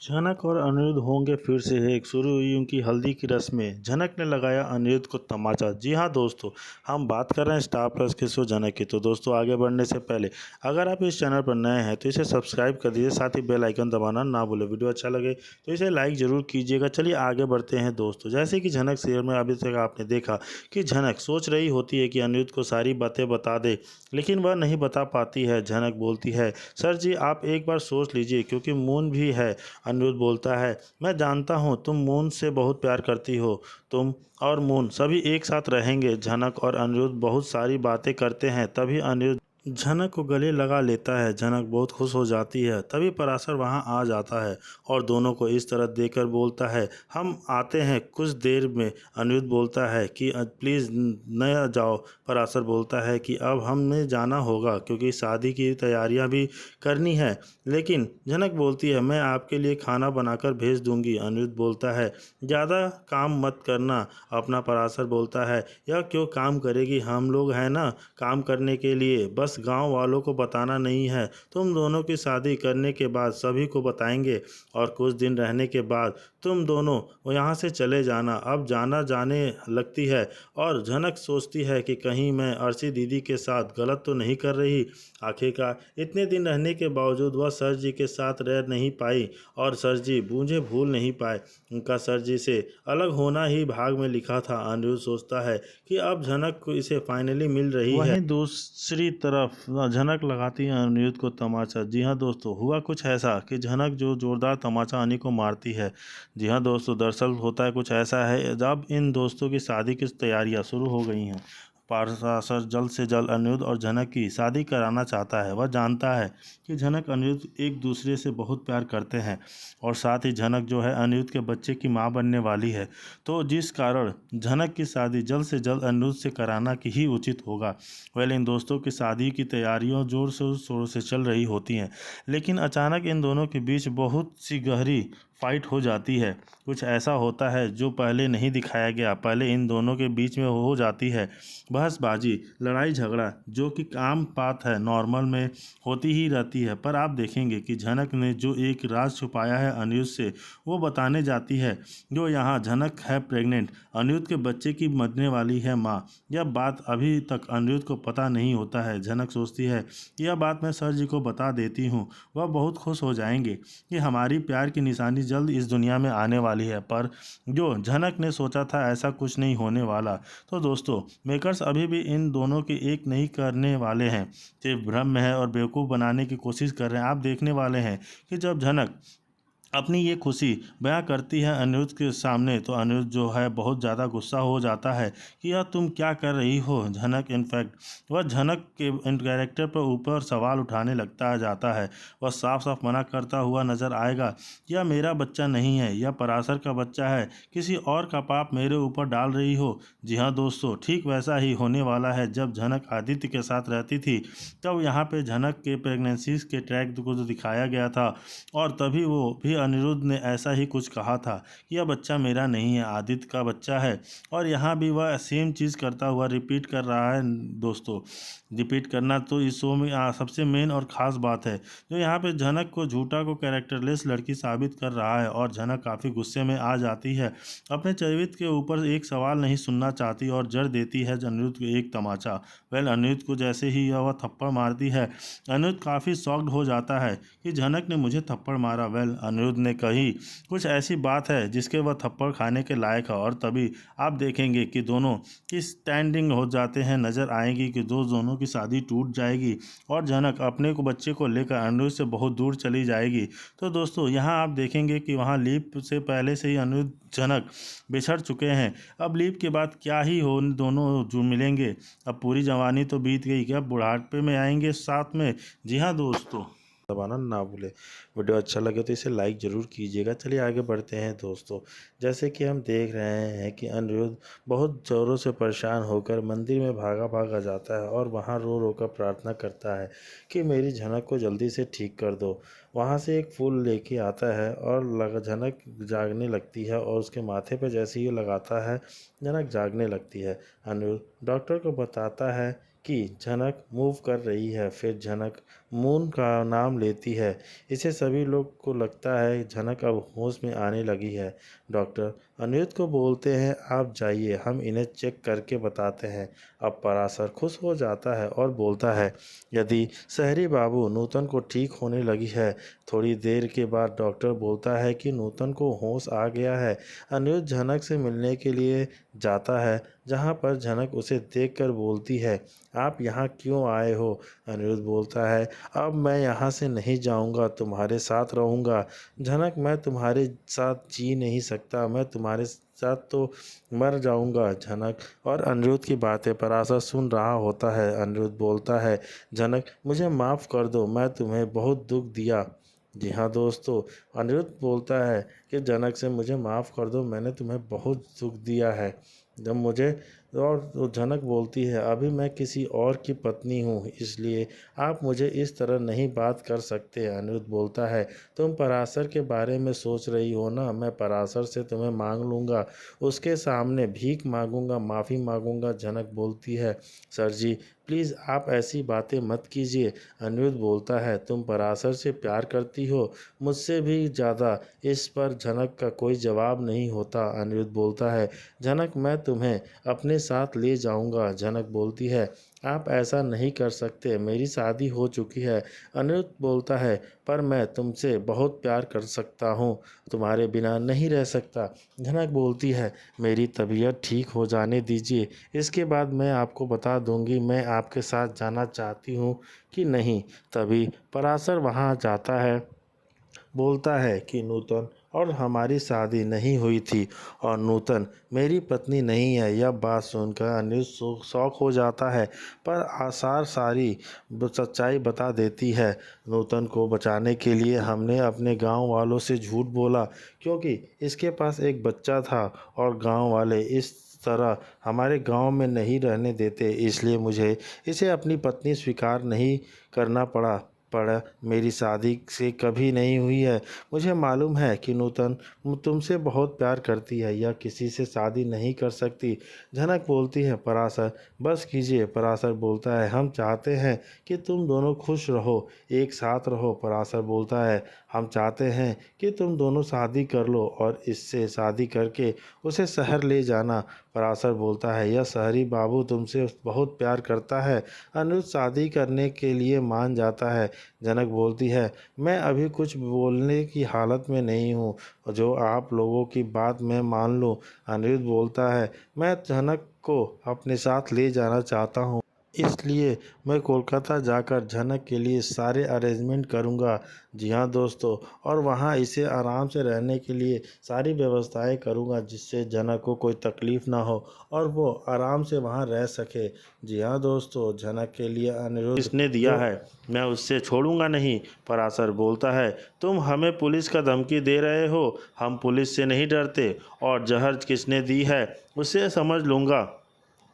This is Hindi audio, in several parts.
झनक और अनिरुद्ध होंगे फिर से एक। शुरू हुई उनकी हल्दी की रस्में। झनक ने लगाया अनिरुद्ध को तमाचा। जी हाँ दोस्तों, हम बात कर रहे हैं स्टार प्लस के शो झनक की। तो दोस्तों, आगे बढ़ने से पहले अगर आप इस चैनल पर नए हैं तो इसे सब्सक्राइब कर दीजिए, साथ ही बेल आइकन दबाना ना भूलें। वीडियो अच्छा लगे तो इसे लाइक ज़रूर कीजिएगा। चलिए आगे बढ़ते हैं दोस्तों। जैसे कि झनक सीरियल में अभी तक आपने देखा कि झनक सोच रही होती है कि अनिरुद्ध को सारी बातें बता दे, लेकिन वह नहीं बता पाती है। झनक बोलती है, सर जी आप एक बार सोच लीजिए, क्योंकि मून भी है। अनिरुद्ध बोलता है, मैं जानता हूँ तुम मून से बहुत प्यार करती हो। तुम और मून सभी एक साथ रहेंगे। झनक और अनिरुद्ध बहुत सारी बातें करते हैं। तभी अनिरुद्ध झनक को गले लगा लेता है। झनक बहुत खुश हो जाती है। तभी पराशर वहाँ आ जाता है और दोनों को इस तरह देखकर बोलता है, हम आते हैं कुछ देर में। अनिरुद्ध बोलता है कि प्लीज़ न जाओ। पराशर बोलता है कि अब हमें जाना होगा, क्योंकि शादी की तैयारियां भी करनी है। लेकिन झनक बोलती है, मैं आपके लिए खाना बनाकर भेज दूंगी। अनिरुद्ध बोलता है, ज़्यादा काम मत करना अपना। पराशर बोलता है, यह क्यों काम करेगी, हम लोग हैं ना काम करने के लिए। बस गांव वालों को बताना नहीं है। तुम दोनों की शादी करने के बाद सभी को बताएंगे और कुछ दिन रहने के बाद तुम दोनों यहाँ से चले जाना। अब जाना जाने लगती है और झनक सोचती है कि कहीं मैं अर्शी दीदी के साथ गलत तो नहीं कर रही। आखिरकार इतने दिन रहने के बावजूद वह सर जी के साथ रह नहीं पाई और सर जी मुझे भूल नहीं पाए। उनका सर जी से अलग होना ही भाग में लिखा था। अनिरुद्ध सोचता है कि अब झनक को इसे फाइनली मिल रही है। वहीं दूसरी तरफ झनक लगाती है अनिरुद्ध को तमाचा। जी हाँ दोस्तों, हुआ कुछ ऐसा कि झनक जो जोरदार तमाचा अनी को मारती है। जी हाँ दोस्तों, दरअसल होता है कुछ ऐसा है, जब इन दोस्तों की शादी की तैयारियां शुरू हो गई हैं। पराशर जल्द से जल्द अनिरुद्ध और झनक की शादी कराना चाहता है। वह जानता है कि झनक अनिरुद्ध एक दूसरे से बहुत प्यार करते हैं और साथ ही झनक जो है अनिरुद्ध के बच्चे की मां बनने वाली है। तो जिस कारण झनक की शादी जल्द से जल्द अनिरुद्ध से कराना की ही उचित होगा। इन दोस्तों की शादी की तैयारियों जोर शोर से चल रही होती हैं, लेकिन अचानक इन दोनों के बीच बहुत सी गहरी फाइट हो जाती है। कुछ ऐसा होता है जो पहले नहीं दिखाया गया। पहले इन दोनों के बीच में हो जाती है बहसबाजी, लड़ाई झगड़ा, जो कि आम बात है, नॉर्मल में होती ही रहती है। पर आप देखेंगे कि झनक ने जो एक राज छुपाया है अनिरुद्ध से, वो बताने जाती है। जो यहाँ झनक है प्रेग्नेंट, अनिरुद्ध के बच्चे की मरने वाली है माँ। यह बात अभी तक अनिरुद्ध को पता नहीं होता है। झनक सोचती है, यह बात मैं सर जी को बता देती हूँ, वह बहुत खुश हो जाएंगे कि हमारी प्यार की निशानी जल्द इस दुनिया में आने वाली है। पर जो झनक ने सोचा था ऐसा कुछ नहीं होने वाला। तो दोस्तों, मेकर्स अभी भी इन दोनों के एक नहीं करने वाले हैं, सिर्फ भ्रम में है और बेवकूफ़ बनाने की कोशिश कर रहे हैं। आप देखने वाले हैं कि जब झनक अपनी ये खुशी बयां करती है अनिरुद्ध के सामने, तो अनिरुद्ध जो है बहुत ज़्यादा गुस्सा हो जाता है कि यह तुम क्या कर रही हो। झनक इनफैक्ट वह झनक के कैरेक्टर पर ऊपर सवाल उठाने लगता जाता है। वह साफ साफ मना करता हुआ नजर आएगा, यह मेरा बच्चा नहीं है, यह पराशर का बच्चा है। किसी और का पाप मेरे ऊपर डाल रही हो। जी हाँ दोस्तों, ठीक वैसा ही होने वाला है। जब झनक आदित्य के साथ रहती थी, तब यहाँ पे झनक के प्रेगनेंसी के ट्रैक को जो दिखाया गया था, और तभी वो भी अनिरुद्ध ने ऐसा ही कुछ कहा था कि यह बच्चा मेरा नहीं है, आदित्य का बच्चा है। और यहाँ भी वह सेम चीज़ करता हुआ रिपीट कर रहा है। दोस्तों, रिपीट करना तो इस शो में सबसे मेन और ख़ास बात है। जो यहाँ पे झनक को झूठा को कैरेक्टरलेस लड़की साबित कर रहा है और झनक काफ़ी गुस्से में आ जाती है। अपने चरित्र के ऊपर एक सवाल नहीं सुनना चाहती और जड़ देती है अनिरुद्ध को एक तमाचा। अनिरुद्ध को जैसे ही वह थप्पड़ मारती है, अनिरुद्ध काफ़ी शॉक्ड हो जाता है कि झनक ने मुझे थप्पड़ मारा। अनिरुद्ध ने कही कुछ ऐसी बात है जिसके वह थप्पड़ खाने के लायक है। और तभी आप देखेंगे कि दोनों की स्टैंडिंग हो जाते हैं। नजर आएगी कि दोनों की शादी टूट जाएगी और झनक अपने को बच्चे को लेकर अनिरुद्ध से बहुत दूर चली जाएगी। तो दोस्तों, यहाँ आप देखेंगे कि वहाँ लीप से पहले से ही अनिरुद्ध झनक बिछड़ चुके हैं। अब लीप के बाद क्या ही हो, दोनों जो मिलेंगे। अब पूरी जवानी तो बीत गई, क्या बुढ़ापे में आएंगे साथ में। जी हाँ दोस्तों, दबाना ना भूले। वीडियो अच्छा लगे तो इसे लाइक ज़रूर कीजिएगा। चलिए आगे बढ़ते हैं दोस्तों। जैसे कि हम देख रहे हैं कि अनिरुद्ध बहुत ज़ोरों से परेशान होकर मंदिर में भागा जाता है और वहाँ रो रो कर प्रार्थना करता है कि मेरी झनक को जल्दी से ठीक कर दो। वहाँ से एक फूल लेके आता है और झनक जागने लगती है और उसके माथे पर जैसे ही लगाता है, झनक जागने लगती है। अनिरुद्ध डॉक्टर को बताता है कि झनक मूव कर रही है। फिर झनक मून का नाम लेती है। इसे सभी लोग को लगता है झनक अब होश में आने लगी है। डॉक्टर अनिरुद्ध को बोलते हैं, आप जाइए, हम इन्हें चेक करके बताते हैं। अब पराशर खुश हो जाता है और बोलता है, यदि शहरी बाबू नूतन को ठीक होने लगी है। थोड़ी देर के बाद डॉक्टर बोलता है कि नूतन को होश आ गया है। अनिरुद्ध झनक से मिलने के लिए जाता है, जहाँ पर झनक उसे देखकर बोलती है, आप यहाँ क्यों आए हो? अनिरुद्ध बोलता है, अब मैं यहाँ से नहीं जाऊँगा, तुम्हारे साथ रहूँगा। झनक, मैं तुम्हारे साथ जी नहीं सकता, मैं तुम्हारे साथ तो मर जाऊँगा। झनक और अनिरुद्ध की बातें पराशर सुन रहा होता है। अनिरुद्ध बोलता है, झनक मुझे माफ़ कर दो, मैं तुम्हें बहुत दुख दिया। जी हाँ दोस्तों, अनिरुद्ध बोलता है कि जनक से, मुझे माफ़ कर दो, मैंने तुम्हें बहुत दुख दिया है। जब मुझे और तो जनक बोलती है, अभी मैं किसी और की पत्नी हूँ, इसलिए आप मुझे इस तरह नहीं बात कर सकते। अनिरुद्ध बोलता है, तुम पराशर के बारे में सोच रही हो ना, मैं पराशर से तुम्हें मांग लूँगा, उसके सामने भीख मांगूंगा, माफ़ी मांगूंगा। जनक बोलती है, सर जी प्लीज़ आप ऐसी बातें मत कीजिए। अनिरुद्ध बोलता है, तुम पराशर से प्यार करती हो मुझसे भी ज़्यादा। इस पर झनक का कोई जवाब नहीं होता। अनिरुद्ध बोलता है, झनक मैं तुम्हें अपने साथ ले जाऊंगा। झनक बोलती है, आप ऐसा नहीं कर सकते, मेरी शादी हो चुकी है। अनिरुद्ध बोलता है, पर मैं तुमसे बहुत प्यार कर सकता हूँ, तुम्हारे बिना नहीं रह सकता। झनक बोलती है, मेरी तबीयत ठीक हो जाने दीजिए, इसके बाद मैं आपको बता दूंगी मैं आपके साथ जाना चाहती हूँ कि नहीं। तभी पराशर वहाँ जाता है, बोलता है कि नूतन और हमारी शादी नहीं हुई थी और नूतन मेरी पत्नी नहीं है। यह बात सुनकर अनिरुद्ध शौक हो जाता है, पर आसार सारी सच्चाई बता देती है। नूतन को बचाने के लिए हमने अपने गांव वालों से झूठ बोला, क्योंकि इसके पास एक बच्चा था और गांव वाले इस तरह हमारे गांव में नहीं रहने देते, इसलिए मुझे इसे अपनी पत्नी स्वीकार नहीं करना पड़ा मेरी शादी से कभी नहीं हुई है। मुझे मालूम है कि नूतन तुमसे बहुत प्यार करती है, यह किसी से शादी नहीं कर सकती। झनक बोलती है, पराशर बस कीजिए। पराशर बोलता है, हम चाहते हैं कि तुम दोनों खुश रहो, एक साथ रहो। पराशर बोलता है, हम चाहते हैं कि तुम दोनों शादी कर लो और इससे शादी करके उसे शहर ले जाना। पराशर बोलता है, यह शहरी बाबू तुमसे बहुत प्यार करता है। अनिरुद्ध शादी करने के लिए मान जाता है। जनक बोलती है, मैं अभी कुछ बोलने की हालत में नहीं हूँ, जो आप लोगों की बात मैं मान लूँ। अनिरुद्ध बोलता है, मैं जनक को अपने साथ ले जाना चाहता हूँ, इसलिए मैं कोलकाता जाकर झनक के लिए सारे अरेंजमेंट करूंगा। जी हाँ दोस्तों, और वहाँ इसे आराम से रहने के लिए सारी व्यवस्थाएं करूंगा, जिससे झनक को कोई तकलीफ़ ना हो और वो आराम से वहाँ रह सके। जी हाँ दोस्तों, झनक के लिए अनिरुद्ध किसने दिया है, मैं उससे छोड़ूंगा नहीं। पराशर बोलता है, तुम हमें पुलिस का धमकी दे रहे हो, हम पुलिस से नहीं डरते, और जहर किसने दी है उसे समझ लूँगा।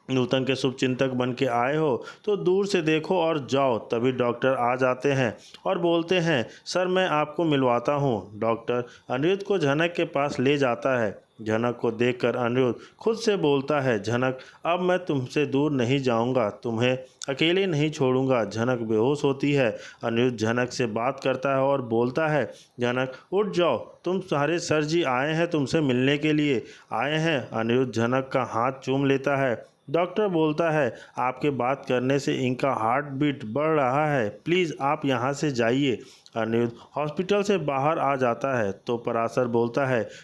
नूतन के शुभचिंतक बन के आए हो तो दूर से देखो और जाओ। तभी डॉक्टर आ जाते हैं और बोलते हैं, सर मैं आपको मिलवाता हूँ। डॉक्टर अनिरुद्ध को झनक के पास ले जाता है। झनक को देखकर अनिरुद्ध खुद से बोलता है, झनक अब मैं तुमसे दूर नहीं जाऊंगा, तुम्हें अकेले नहीं छोड़ूंगा। झनक बेहोश होती है। अनिरुद्ध झनक से बात करता है और बोलता है, झनक उठ जाओ, तुम सारे सर जी आए हैं, तुमसे मिलने के लिए आए हैं। अनिरुद्ध झनक का हाथ चूम लेता है। डॉक्टर बोलता है, आपके बात करने से इनका हार्ट बीट बढ़ रहा है, प्लीज़ आप यहाँ से जाइए। अनिरुद्ध हॉस्पिटल से बाहर आ जाता है तो पराशर बोलता है,